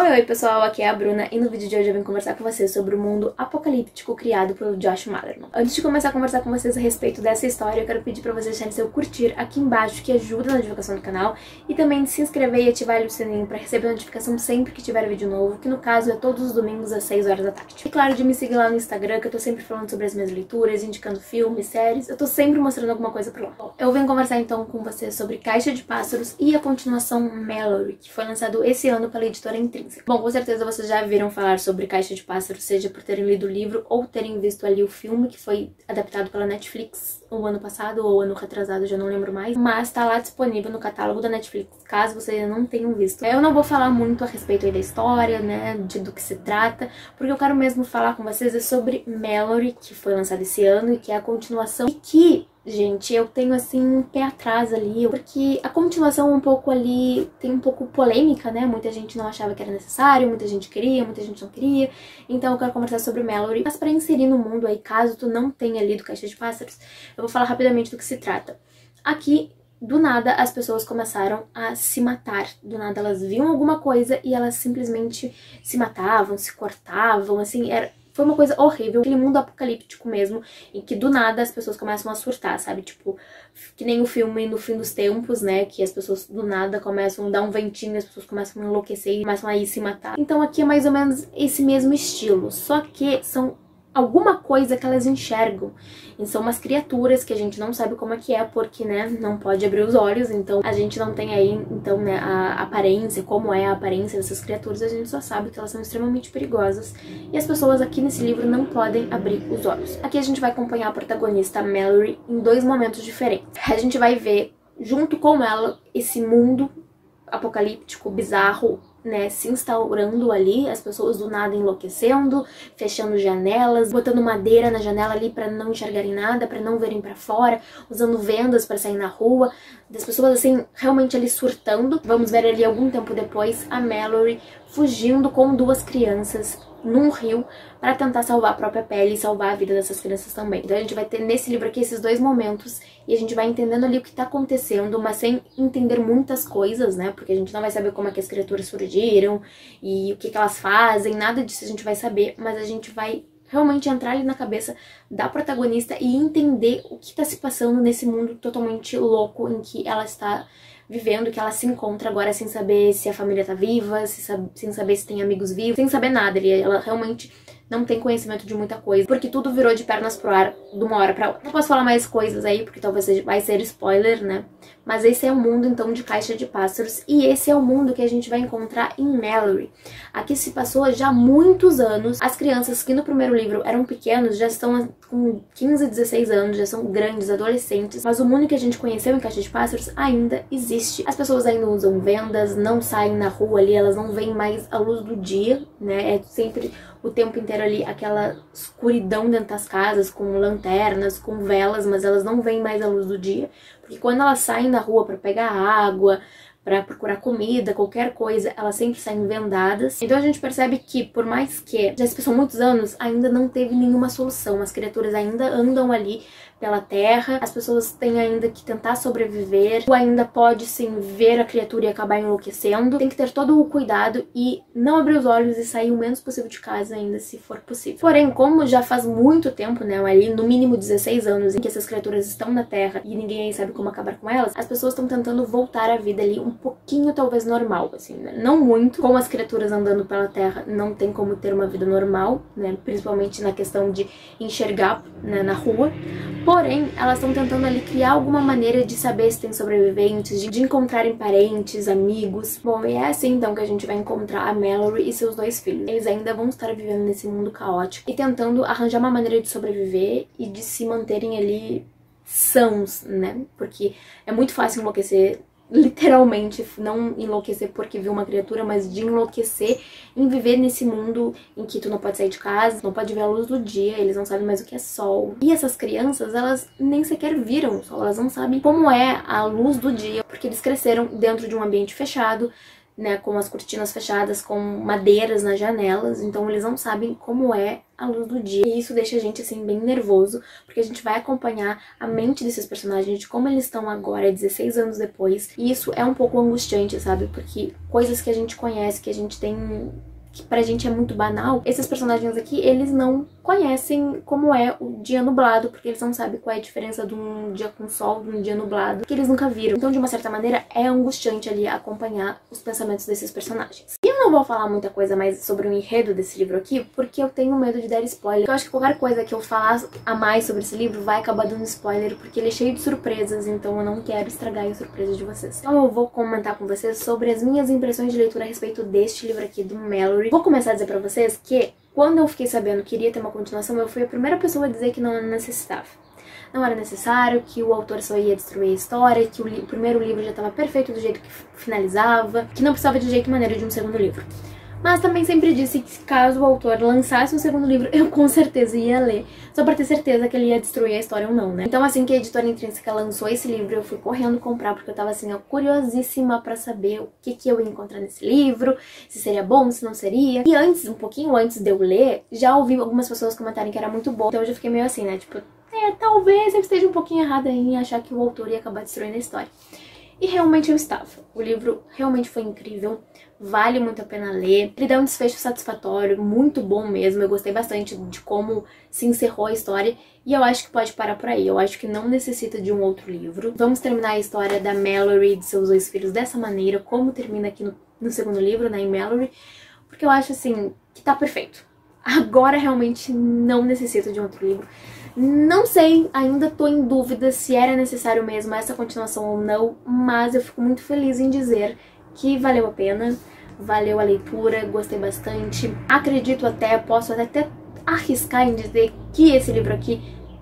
Oi pessoal, aqui é a Bruna e no vídeo de hoje eu vim conversar com vocês sobre o mundo apocalíptico criado pelo Josh Malerman. Antes de começar a conversar com vocês a respeito dessa história, eu quero pedir pra vocês deixarem seu curtir aqui embaixo, que ajuda na divulgação do canal, e também de se inscrever e ativar o sininho pra receber notificação sempre que tiver vídeo novo, que no caso é todos os domingos às 6 horas da tarde. E claro, de me seguir lá no Instagram, que eu tô sempre falando sobre as minhas leituras, indicando filmes, séries, eu tô sempre mostrando alguma coisa por lá. Eu venho conversar então com vocês sobre Caixa de Pássaros e a continuação Mallory, que foi lançado esse ano pela editora Intrínseca. Bom, com certeza vocês já viram falar sobre Caixa de Pássaros, seja por terem lido o livro ou terem visto ali o filme, que foi adaptado pela Netflix o ano passado ou ano retrasado, já não lembro mais, mas tá lá disponível no catálogo da Netflix, caso vocês ainda não tenham visto. Eu não vou falar muito a respeito aí da história, né, do que se trata, porque eu quero mesmo falar com vocês sobre Mallory, que foi lançado esse ano e que é a continuação, e que... gente, eu tenho assim um pé atrás ali, porque a continuação um pouco ali tem um pouco polêmica, né? Muita gente não achava que era necessário, muita gente queria, muita gente não queria. Então eu quero conversar sobre Mallory. Mas pra inserir no mundo aí, caso tu não tenha lido Caixa de Pássaros, eu vou falar rapidamente do que se trata. Aqui, do nada, as pessoas começaram a se matar. Do nada elas viam alguma coisa e elas simplesmente se matavam, se cortavam, assim, foi uma coisa horrível, aquele mundo apocalíptico mesmo, em que do nada as pessoas começam a surtar, sabe? Tipo, que nem o filme No Fim dos Tempos, né? Que as pessoas do nada começam a dar um ventinho, as pessoas começam a enlouquecer e começam a ir se matar. Então aqui é mais ou menos esse mesmo estilo, só que são alguma coisa que elas enxergam. E são umas criaturas que a gente não sabe como é que é, porque, né, não pode abrir os olhos, então a gente não tem aí, então, né, a aparência, como é a aparência dessas criaturas, a gente só sabe que elas são extremamente perigosas. E as pessoas aqui nesse livro não podem abrir os olhos. Aqui a gente vai acompanhar a protagonista Mallory em dois momentos diferentes. A gente vai ver, junto com ela, esse mundo apocalíptico, bizarro, né, se instaurando ali, as pessoas do nada enlouquecendo, fechando janelas, botando madeira na janela ali pra não enxergarem nada, pra não verem pra fora, usando vendas pra sair na rua, das pessoas assim, realmente ali surtando. Vamos ver ali algum tempo depois a Mallory fugindo com duas crianças num rio para tentar salvar a própria pele e salvar a vida dessas crianças também. Então a gente vai ter nesse livro aqui esses dois momentos e a gente vai entendendo ali o que tá acontecendo, mas sem entender muitas coisas, né? Porque a gente não vai saber como é que as criaturas surgiram e o que elas fazem, nada disso a gente vai saber, mas a gente vai realmente entrar ali na cabeça da protagonista e entender o que tá se passando nesse mundo totalmente louco em que ela está vivendo, que ela se encontra agora sem saber se a família tá viva, sem saber se tem amigos vivos, sem saber nada. Ela realmente não tem conhecimento de muita coisa, porque tudo virou de pernas pro ar de uma hora pra outra. Não posso falar mais coisas aí, porque talvez vai ser spoiler, né? Mas esse é o mundo, então, de Caixa de Pássaros, e esse é o mundo que a gente vai encontrar em Mallory. Aqui se passou já há muitos anos. As crianças que no primeiro livro eram pequenos já estão com 15, 16 anos, já são grandes, adolescentes, mas o mundo que a gente conheceu em Caixa de Pássaros ainda existe. As pessoas ainda usam vendas, não saem na rua ali, elas não veem mais a luz do dia, né? É sempre o tempo inteiro ali aquela escuridão dentro das casas, com lanternas, com velas, mas elas não veem mais a luz do dia, porque quando elas saem na rua para pegar água, para procurar comida, qualquer coisa, elas sempre saem vendadas. Então a gente percebe que, por mais que já se passou muitos anos, ainda não teve nenhuma solução. As criaturas ainda andam ali pela terra, as pessoas têm ainda que tentar sobreviver, ou ainda pode sim ver a criatura e acabar enlouquecendo. Tem que ter todo o cuidado e não abrir os olhos e sair o menos possível de casa ainda, se for possível. Porém, como já faz muito tempo, né, ali no mínimo 16 anos em que essas criaturas estão na terra e ninguém aí sabe como acabar com elas, as pessoas estão tentando voltar à vida ali um pouquinho talvez normal, assim, né? Não muito. Como as criaturas andando pela terra não tem como ter uma vida normal, né, principalmente na questão de enxergar, né, na rua. Porém, elas estão tentando ali criar alguma maneira de saber se tem sobreviventes, de encontrarem parentes, amigos. Bom, e é assim então que a gente vai encontrar a Mallory e seus dois filhos. Eles ainda vão estar vivendo nesse mundo caótico e tentando arranjar uma maneira de sobreviver e de se manterem ali sãos, né? Porque é muito fácil enlouquecer, literalmente, não enlouquecer porque viu uma criatura, mas de enlouquecer em viver nesse mundo em que tu não pode sair de casa, não pode ver a luz do dia, eles não sabem mais o que é sol. E essas crianças, elas nem sequer viram o sol, elas não sabem como é a luz do dia, porque eles cresceram dentro de um ambiente fechado, né, com as cortinas fechadas, com madeiras nas janelas, então eles não sabem como é a luz do dia. E isso deixa a gente, assim, bem nervoso, porque a gente vai acompanhar a mente desses personagens, de como eles estão agora, 16 anos depois, e isso é um pouco angustiante, sabe, porque coisas que a gente conhece, que a gente tem, que pra gente é muito banal, esses personagens aqui, eles não conhecem como é o dia nublado, porque eles não sabem qual é a diferença de um dia com sol, de um dia nublado, que eles nunca viram. Então, de uma certa maneira, é angustiante ali acompanhar os pensamentos desses personagens. E eu não vou falar muita coisa mais sobre o enredo desse livro aqui, porque eu tenho medo de dar spoiler. Eu acho que qualquer coisa que eu falar a mais sobre esse livro vai acabar dando spoiler, porque ele é cheio de surpresas, então eu não quero estragar as surpresas de vocês. Então eu vou comentar com vocês sobre as minhas impressões de leitura a respeito deste livro aqui, do Mallory. Vou começar a dizer pra vocês que quando eu fiquei sabendo que iria ter uma continuação, eu fui a primeira pessoa a dizer que não necessitava. Não era necessário, que o autor só ia destruir a história, que o primeiro livro já estava perfeito do jeito que finalizava, que não precisava de jeito e maneira de um segundo livro. Mas também sempre disse que caso o autor lançasse um segundo livro, eu com certeza ia ler, só pra ter certeza que ele ia destruir a história ou não, né? Então assim que a Editora Intrínseca lançou esse livro, eu fui correndo comprar, porque eu tava assim, ó, curiosíssima pra saber o que eu ia encontrar nesse livro, se seria bom, se não seria. E antes, um pouquinho antes de eu ler, já ouvi algumas pessoas comentarem que era muito bom, então eu já fiquei meio assim, né, tipo, talvez eu esteja um pouquinho errada em achar que o autor ia acabar destruindo a história. E realmente eu estava. O livro realmente foi incrível, vale muito a pena ler. Ele dá um desfecho satisfatório, muito bom mesmo. Eu gostei bastante de como se encerrou a história e eu acho que pode parar por aí. Eu acho que não necessita de um outro livro. Vamos terminar a história da Mallory e de seus dois filhos dessa maneira, como termina aqui no segundo livro, né, em Mallory, porque eu acho, assim, que tá perfeito. Agora realmente não necessita de um outro livro. Não sei, ainda tô em dúvida se era necessário mesmo essa continuação ou não, mas eu fico muito feliz em dizer que valeu a pena, valeu a leitura, gostei bastante. Acredito até, posso até arriscar em dizer que esse livro aqui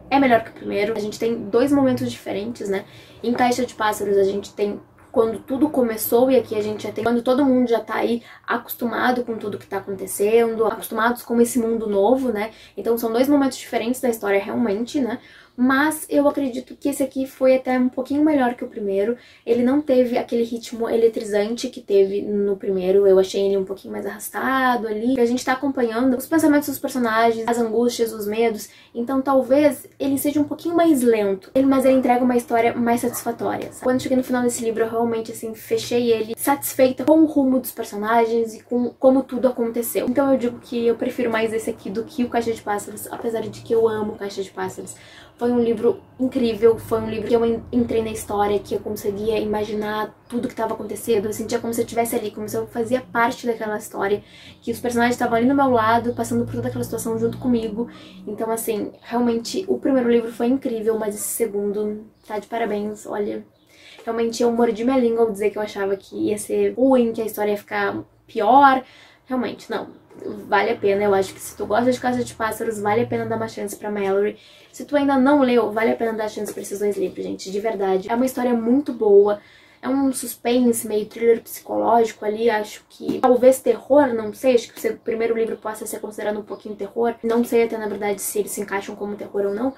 é melhor que o primeiro. A gente tem dois momentos diferentes, né? Em Caixa de Pássaros a gente tem quando tudo começou e aqui a gente já tem quando todo mundo já tá aí acostumado com tudo que tá acontecendo, acostumados com esse mundo novo, né? Então são dois momentos diferentes da história realmente, né? Mas eu acredito que esse aqui foi até um pouquinho melhor que o primeiro. Ele não teve aquele ritmo eletrizante que teve no primeiro. Eu achei ele um pouquinho mais arrastado ali. A gente tá acompanhando os pensamentos dos personagens, as angústias, os medos. Então talvez ele seja um pouquinho mais lento. Mas ele entrega uma história mais satisfatória, sabe? Quando eu cheguei no final desse livro, eu realmente, assim, fechei ele satisfeita com o rumo dos personagens e com como tudo aconteceu. Então eu digo que eu prefiro mais esse aqui do que o Caixa de Pássaros, apesar de que eu amo Caixa de Pássaros. Foi um livro incrível, foi um livro que eu entrei na história, que eu conseguia imaginar tudo que estava acontecendo, eu sentia como se eu estivesse ali, como se eu fazia parte daquela história, que os personagens estavam ali do meu lado, passando por toda aquela situação junto comigo. Então, assim, realmente o primeiro livro foi incrível, mas esse segundo tá de parabéns, olha. Realmente eu mordi minha língua ao dizer que eu achava que ia ser ruim, que a história ia ficar pior. Realmente, não. Vale a pena, eu acho que se tu gosta de Caixa de Pássaros, vale a pena dar uma chance pra Mallory. Se tu ainda não leu, vale a pena dar chance pra esses dois livros, gente, de verdade. É uma história muito boa, é um suspense, meio thriller psicológico ali, acho que talvez terror, não sei, acho que o primeiro livro possa ser considerado um pouquinho terror. Não sei até, na verdade, se eles se encaixam como terror ou não.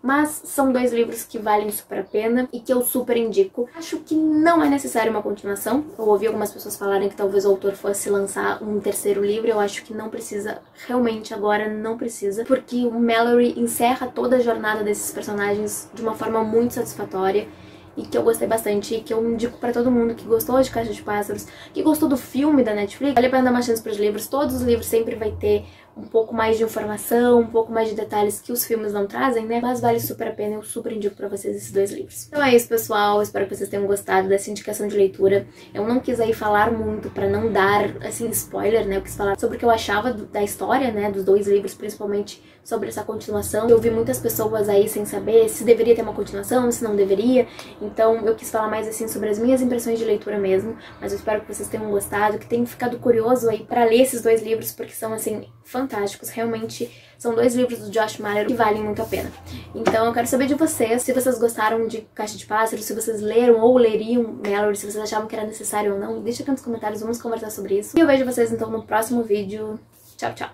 Mas são dois livros que valem super a pena e que eu super indico. Acho que não é necessário uma continuação. Eu ouvi algumas pessoas falarem que talvez o autor fosse lançar um terceiro livro. Eu acho que não precisa, realmente agora não precisa. Porque o Mallory encerra toda a jornada desses personagens de uma forma muito satisfatória. E que eu gostei bastante, e que eu indico pra todo mundo que gostou de Caixa de Pássaros, que gostou do filme da Netflix. Vale a pena dar uma chance pros livros. Todos os livros sempre vai ter um pouco mais de informação, um pouco mais de detalhes que os filmes não trazem, né? Mas vale super a pena, eu super indico pra vocês esses dois livros. Então é isso, pessoal. Espero que vocês tenham gostado dessa indicação de leitura. Eu não quis aí falar muito pra não dar, assim, spoiler, né? Eu quis falar sobre o que eu achava da história, né? Dos dois livros, principalmente sobre essa continuação. Eu vi muitas pessoas aí sem saber se deveria ter uma continuação, se não deveria. Então eu quis falar mais, assim, sobre as minhas impressões de leitura mesmo. Mas eu espero que vocês tenham gostado, que tenham ficado curioso aí pra ler esses dois livros, porque são, assim, fantásticos. Realmente são dois livros do Josh Maler que valem muito a pena. Então eu quero saber de vocês, se vocês gostaram de Caixa de Pássaros, se vocês leram ou leriam Mallory, se vocês achavam que era necessário ou não. Deixa aqui nos comentários, vamos conversar sobre isso. E eu vejo vocês então no próximo vídeo. Tchau, tchau!